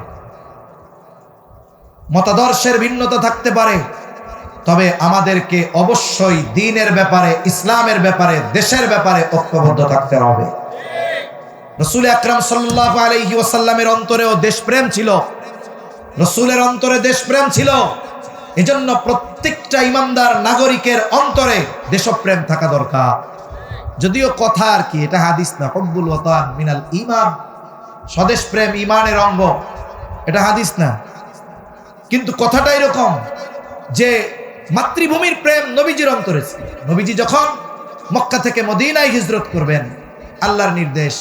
[SPEAKER 1] মতাদর্শের ভিন্নতা থাকতে পারে, তবে আমাদেরকে অবশ্যই দ্বীনের ব্যাপারে, ইসলামের ব্যাপারে, দেশের ব্যাপারে ঐক্যবদ্ধ থাকতে হবে। রাসূল আকরাম সাল্লাল্লাহু আলাইহি ওয়াসাল্লামের অন্তরেও দেশপ্রেম ছিল, রাসূলের অন্তরে দেশপ্রেম ছিল। এজন্য প্রত্যেকটা ইমানদার নাগরিকের অন্তরে দেশপ্রেম থাকা দরকার। যদিও কথা আর কি, এটা হাদিস না, হুব্বুল ওয়াতান মিনাল ঈমান, স্বদেশ প্রেম ঈমানের অঙ্গ, এটা হাদিস না। কিন্তু কথাটা এরকম যে মাতৃভূমির প্রেম নবীজির অন্তরে ছিল। নবীজি যখন মক্কা থেকে মদিনায় হিজরত করবেন, আল্লাহর নির্দেশ,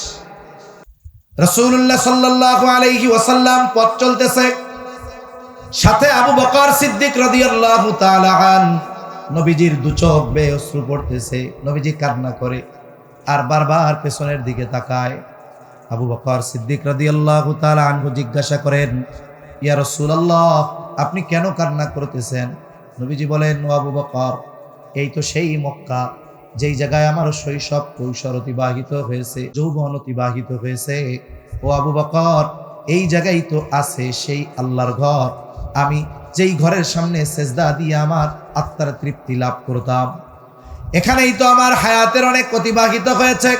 [SPEAKER 1] রাসূলুল্লাহ সাল্লাল্লাহু আলাইহি ওয়াসাল্লাম পথ চলতেছে, সাথে আবু বকর সিদ্দিক রাদিয়াল্লাহু তাআলা আন, নবীজির 2 চোখ বেয়ে অশ্রু পড়তেছে, নবীজি কান্না করে আর বারবার পেছনের দিকে তাকায়। আবু বকর সিদ্দিক রাদিয়াল্লাহু তাআলা আনহু জিজ্ঞাসা করেন, ইয়া রাসূলুল্লাহ আপনি কেন কান্না করতেছেন? নবীজি বলেন, ও আবু বকর, এই তো সেই মক্কা যেই জায়গায় আমার শৈশব কৈশোর অতিবাহিত হয়েছে, যৌবন অতিবাহিত হয়েছে, ও আবু বকর, এই জায়গায় তো আছে সেই আল্লাহর ঘর, আমি যেই ঘরের সামনে সেজদা দিয়ে আমার আত্মার তৃপ্তি লাভ করতাম, এখানেই তো আমার হায়াতের অনেক অতিবাহিত হয়েছে।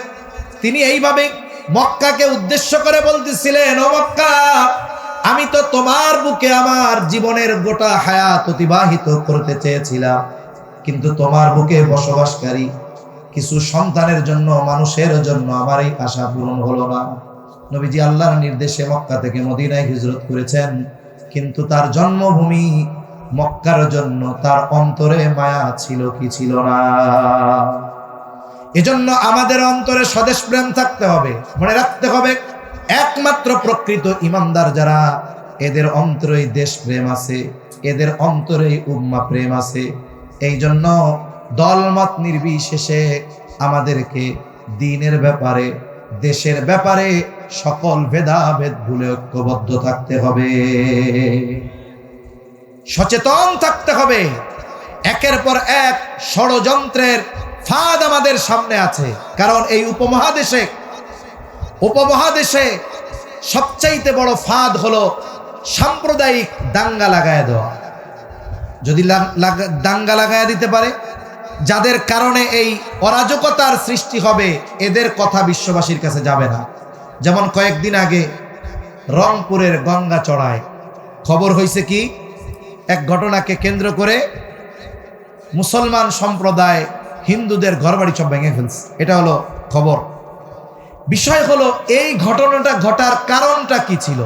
[SPEAKER 1] তিনি এইভাবে মক্কাকে উদ্দেশ্য করে বলতেছিলেন, ও মক্কা, আমি তো তোমার বুকে আমার জীবনের গোটা হায়াত অতিবাহিত করতে চেয়েছিলাম, কিন্তু তোমার বুকে বসবাসকারী কিছু সন্তানের জন্য, মানুষের জন্য আমার এই আশা পূরণ হলো না। নবীজি আল্লাহর নির্দেশে মক্কা থেকে মদিনায় হিজরত করেছেন, কিন্তু তার জন্মভূমি মক্কার জন্য তার অন্তরে মায়া ছিল কি ছিল না? এজন্য আমাদের অন্তরে স্বদেশ প্রেম থাকতে হবে। মনে রাখতে হবে, একমাত্র প্রকৃত ইমানদার যারা, এদের অন্তরেই দেশ প্রেম আছে, এদের অন্তরেই উম্মাহ প্রেম আছে। এই জন্য দলমত নির্বিশেষে আমাদেরকে দ্বীনের ব্যাপারে, দেশের ব্যাপারে সকল ভেদাভেদ ভুলে ঐক্যবদ্ধ থাকতে হবে, সচেতন থাকতে হবে। একের পর এক ষড়যন্ত্রের ফাঁদ আমাদের সামনে আছে। কারণ এই উপমহাদেশে সবচাইতে বড় ফাঁদ হলো সাম্প্রদায়িক দাঙ্গা লাগায় দেওয়া। যদি দাঙ্গা লাগায় দিতে পারে, যাদের কারণে এই অরাজকতার সৃষ্টি হবে, এদের কথা বিশ্ববাসীর কাছে যাবে না। যেমন কয়েকদিন আগে রংপুরের গঙ্গাচড়ায় খবর হয়েছে কি, এক ঘটনাকে কেন্দ্র করে মুসলমান সম্প্রদায় হিন্দুদের ঘরবাড়ি সব ভেঙে ফেলছে। এটা হলো খবর। বিষয় হলো, এই ঘটনাটা ঘটার কারণটা কি ছিল?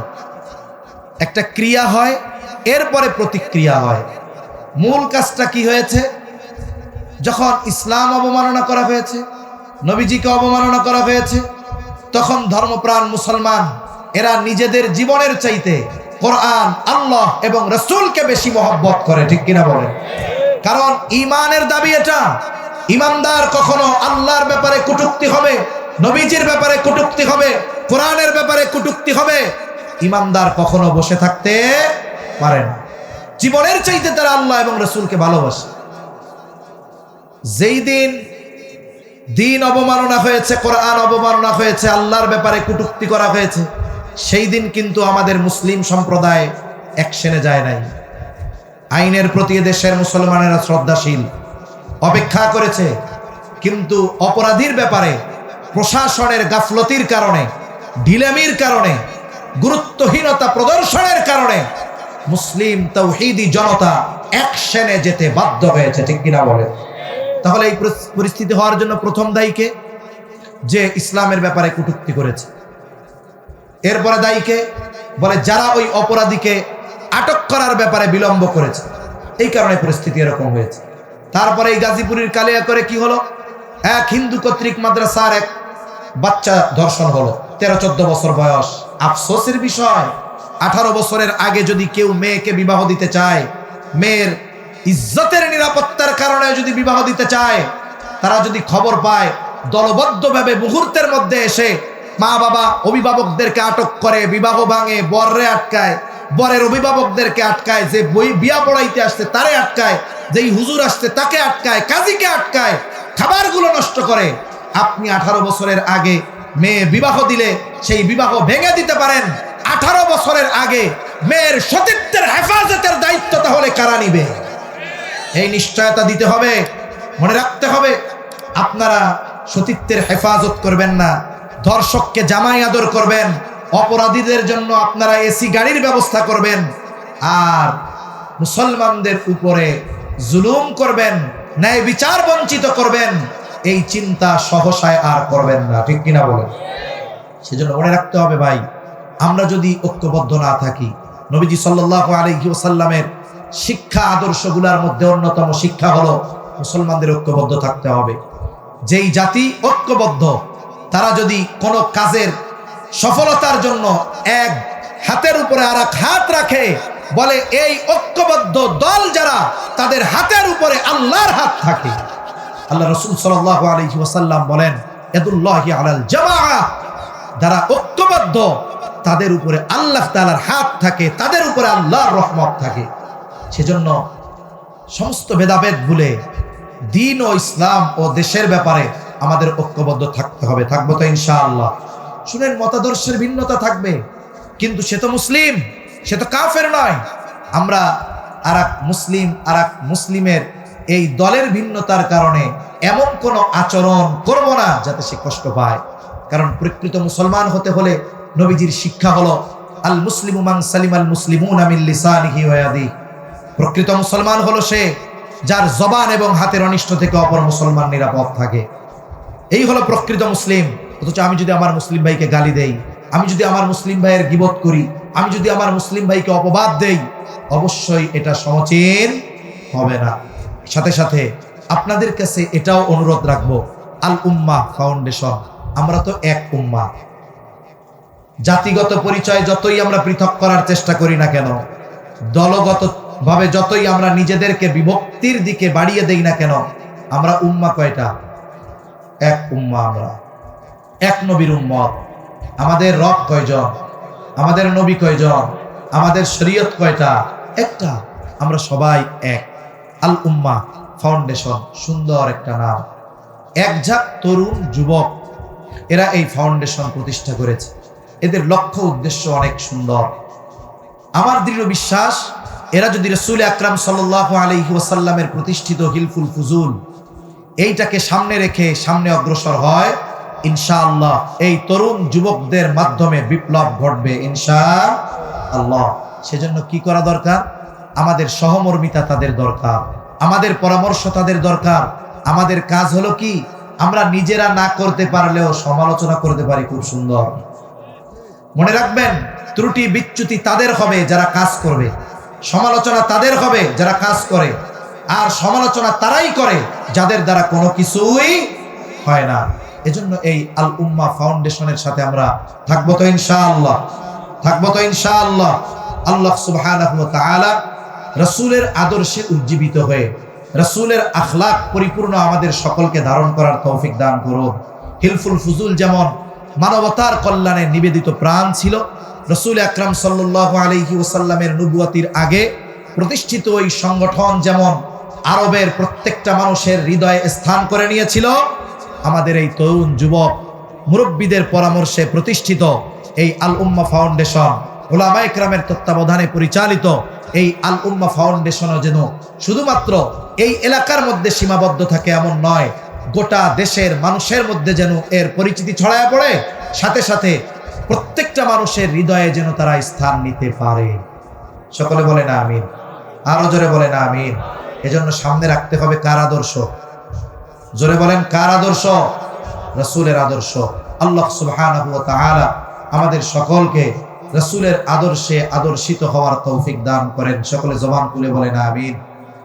[SPEAKER 1] একটা ক্রিয়া হয়, এরপরে প্রতিক্রিয়া হয়। মূল কাজটা কি হয়েছে? যখন ইসলাম অবমাননা করা হয়েছে, নবীজিকে অবমাননা করা হয়েছে, তখন ধর্মপ্রাণ মুসলমান এরা নিজেদের জীবনের চাইতে কোরআন, আল্লাহ এবং রাসূলকে বেশি মহব্বত করে। ঠিক কিনা বলেন? কারণ ঈমানের দাবি এটা। ঈমানদার কখনো আল্লাহর ব্যাপারে কটূক্তি হবে, নবীজির ব্যাপারে কটূক্তি হবে, কোরআনের ব্যাপারে কটূক্তি হবে, ঈমানদার কখনো বসে থাকতে পারে না। জীবনের চাইতে তারা আল্লাহ এবং রাসূলকে ভালোবাসে। যেই দিন দ্বীন অবমাননা হয়েছে, কোরআন অবমাননা হয়েছে, আল্লাহর ব্যাপারে কটূক্তি করা হয়েছে, সেই দিন কিন্তু আমাদের মুসলিম সম্প্রদায় অ্যাকশনে যায় নাই। আইনের প্রতি দেশের মুসলমানেরা শ্রদ্ধাশীল, অপেক্ষা করেছে। কিন্তু অপরাধীর ব্যাপারে প্রশাসনের গাফলতির কারণে, ঢিলামির কারণে, গুরুত্বহীনতা প্রদর্শনের কারণে মুসলিম তাওহীদি জনতা অ্যাকশনে যেতে বাধ্য হয়েছে। ঠিক কিনা বলে? তাহলে এই পরিস্থিতি হওয়ার জন্য প্রথম দায়ীকে, যে ইসলামের ব্যাপারে কটূক্তি করেছে। এরপরে দায়ীকে বলে যারা ওই অপরাধীকে আটক করার ব্যাপারে বিলম্ব করেছে, এই কারণে পরিস্থিতি এরকম হয়েছে। তারপরে এই গাজীপুরের কালিয়া করে কি হলো, এক হিন্দু কর্তৃক মাদ্রাসার এক বাচ্চা ধর্ষণ হলো, 13-14 বছর বয়স। আফসোসের বিষয়, 18 বছরের আগে যদি কেউ মেয়েকে বিবাহ দিতে চায়, মেয়ের ইজ্জতের নিরাপত্তার কারণে যদি বিবাহ দিতে চায়, তারা যদি খবর পায়, দলবদ্ধভাবে মুহূর্তের মধ্যে এসে মা বাবা অভিভাবকদেরকে আটক করে, বিবাহ ভাঙে, বররে আটকায়, বরের অভিভাবকদেরকে আটকায়, যে বিয়া পড়াইতে আসছে তারে আটকায়, যেই হুজুর আসছে তাকে আটকায়, কাজীকে আটকায়, খাবারগুলো নষ্ট করে। আপনি 18 বছরের আগে মেয়ে বিবাহ দিলে সেই বিবাহ ভেঙে দিতে পারেন। 18 বছরের আগে মেয়ের সতীত্বের হেফাজতের দায়িত্ব তাহলে কারা নিবে? এই নিশ্চয়তা দিতে হবে। মনে রাখতে হবে, আপনারা সতীত্বের হেফাজত করবেন না, ধর্ষককে জামাই আদর করবেন, অপরাধীদের জন্য আপনারা এসি গাড়ির ব্যবস্থা করবেন, আর মুসলমানদের উপরে জুলুম করবেন, ন্যায় বিচার বঞ্চিত করবেন, এই চিন্তা সহসায় আর করবেন না। ঠিক কিনা বলেন? সেজন্য মনে রাখতে হবে ভাই, আমরা যদি ঐক্যবদ্ধ না থাকি, নবীজি সাল্লাল্লাহু আলাইহি ওয়াসাল্লামের শিক্ষা আদর্শগুলোর মধ্যে অন্যতম শিক্ষা হলো মুসলমানদের ঐক্যবদ্ধ থাকতে হবে। যেই জাতি ঐক্যবদ্ধ, তারা যদি কোনো কাজের সফলতার জন্য এক হাতের উপরে আর এক হাত রাখে, বলে এই ঐক্যবদ্ধ দল যারা, তাদের হাতের উপরে আল্লাহর হাত থাকে। আল্লাহ রাসূল সাল্লাল্লাহু আলাইহি ওয়াসাল্লাম বলেন, ইয়াদুল্লাহি আলাল জামাআ, যারা ঐক্যবদ্ধ তাদের উপরে আল্লাহ তাআলার হাত থাকে, তাদের উপরে আল্লাহর রহমত থাকে। সেজন্য সমস্ত ভেদাভেদ ভুলে দ্বীন ও ইসলাম ও দেশের ব্যাপারে আমাদের ঐক্যবদ্ধ থাকতে হবে। থাকবো তো ইনশাআল্লাহ। শুনেন, মতাদর্শের ভিন্নতা থাকবে, কিন্তু সে তো মুসলিম, সে তো কাফের নয়। আমরা আরেক মুসলিমের এই দলের ভিন্নতার কারণে এমন কোনো আচরণ করব না যাতে সে কষ্ট পায়। কারণ প্রকৃত মুসলমান হতে হলে নবীজির শিক্ষা হলো আল মুসলিমু মান সালিমাল মুসলিমুনা মিন লিসানিহি ওয়া ইয়াদিহি। প্রকৃত মুসলমান হলো সে যার জবান এবং হাতের অনিষ্ট থেকে অপর মুসলমান নিরাপদ থাকে। এই হলো প্রকৃত মুসলিম। অথচ আমি যদি আমার মুসলিম ভাইকে গালি দেই, আমি যদি আমার মুসলিম ভাইয়ের গীবত করি, আমি যদি আমার মুসলিম ভাইকে অপবাদ দেই, অবশ্যই এটা সমীচীন হবে না। সাথে সাথে আপনাদের কাছে এটাও অনুরোধ রাখবো, আল উম্মাহ ফাউন্ডেশন, আমরা তো এক উম্মাহ। জাতিগত পরিচয় যতই আমরা পৃথক করার চেষ্টা করি না কেন, দলগত ভাবে যতই আমরা নিজেদেরকে বিভক্তির দিকে বাড়িয়ে দেই না কেন, আমরা উম্মাহ কয়টা? এক উম্মাহ। আমরা এক নবীর উম্মত। আমাদের রব কয়জন? আমাদের নবী কয়জন? আমাদের শরীয়ত কয়টা? একটা। আমরা সবাই এক। আল উম্মাহ ফাউন্ডেশন, সুন্দর একটা নাম। একঝাঁক তরুণ যুবক এরা এই ফাউন্ডেশন প্রতিষ্ঠা করেছে। এদের লক্ষ্য উদ্দেশ্য অনেক সুন্দর। আমার দৃঢ় বিশ্বাস, এরা যদি রাসূল আকরাম সাল্লাল্লাহু আলাইহি ওয়াসাল্লামের প্রতিষ্ঠিত হিলফুল ফুজুল এইটাকে সামনে রেখে সামনে অগ্রসর হয়, ইনশাআল্লাহ এই তরুণ যুবকদের মাধ্যমে বিপ্লব ঘটবে ইনশাআল্লাহ। সেজন্য কি করা দরকার? আমাদের সহমর্মিতা তাদের দরকার, আমাদের পরামর্শ তাদের দরকার। আমাদের কাজ হলো কি, আমরা নিজেরা না করতে পারলেও সমালোচনা করতে পারি খুব সুন্দর। মনে রাখবেন, ত্রুটি বিচ্যুতি তাদের হবে যারা কাজ করবে, সমালোচনা তাদের হবে যারা কাজ করে, আর সমালোচনা তারাই করে যাদের দ্বারা কোনো কিছুই হয় না। এজন্য এই আল উম্মাহ ফাউন্ডেশনের সাথে আমরা থাকবো তো ইনশাআল্লাহ। থাকবো তো ইনশাআল্লাহ। আল্লাহ সুবহানাহু ওয়া তাআলা রাসূলের আদর্শে উজ্জীবিত হয়ে রাসূলের আখলাক পরিপূর্ণ আমাদের সকলকে ধারণ করার তৌফিক দান করুন। হিলফুল ফুজুল যেমন মানবতার কল্যাণে নিবেদিত প্রাণ ছিল, রাসূল আকরাম সাল্লাল্লাহু আলাইহি ওয়াসাল্লামের নবুয়তির আগে প্রতিষ্ঠিত ওই সংগঠন যেমন আরবের প্রত্যেকটা মানুষের হৃদয়ে স্থান করে নিয়েছিল, আমাদের এই তরুণ যুবক মুরব্বীদের পরামর্শে প্রতিষ্ঠিত এই আল উম্মাহ ফাউন্ডেশন, উলামায়ে কেরামের তত্ত্বাবধানে পরিচালিত এই আল উম্মাহ ফাউন্ডেশনও যেন শুধুমাত্র এই এলাকার মধ্যে সীমাবদ্ধ থাকে এমন নয়, গোটা দেশের মানুষের মধ্যে যেন এর পরিচিতি ছড়ায় পড়ে, সাথে সাথে প্রত্যেকটা মানুষের হৃদয়ে যেন তারা স্থান নিতে পারে। সকলে বলে না আমিন? আরো জোরে বলে না আমিন? এজন্য সামনে রাখতে হবে কার আদর্শ? জোরে বলেন, কার আদর্শ? রাসূলের আদর্শ। আল্লাহ সুবহানাহু ওয়া তাআলা আমাদের সকলকে রাসূলের আদর্শে আদর্শিত হওয়ার তৌফিক দান করেন। সকলে জবান খুলে বলেন আমিন।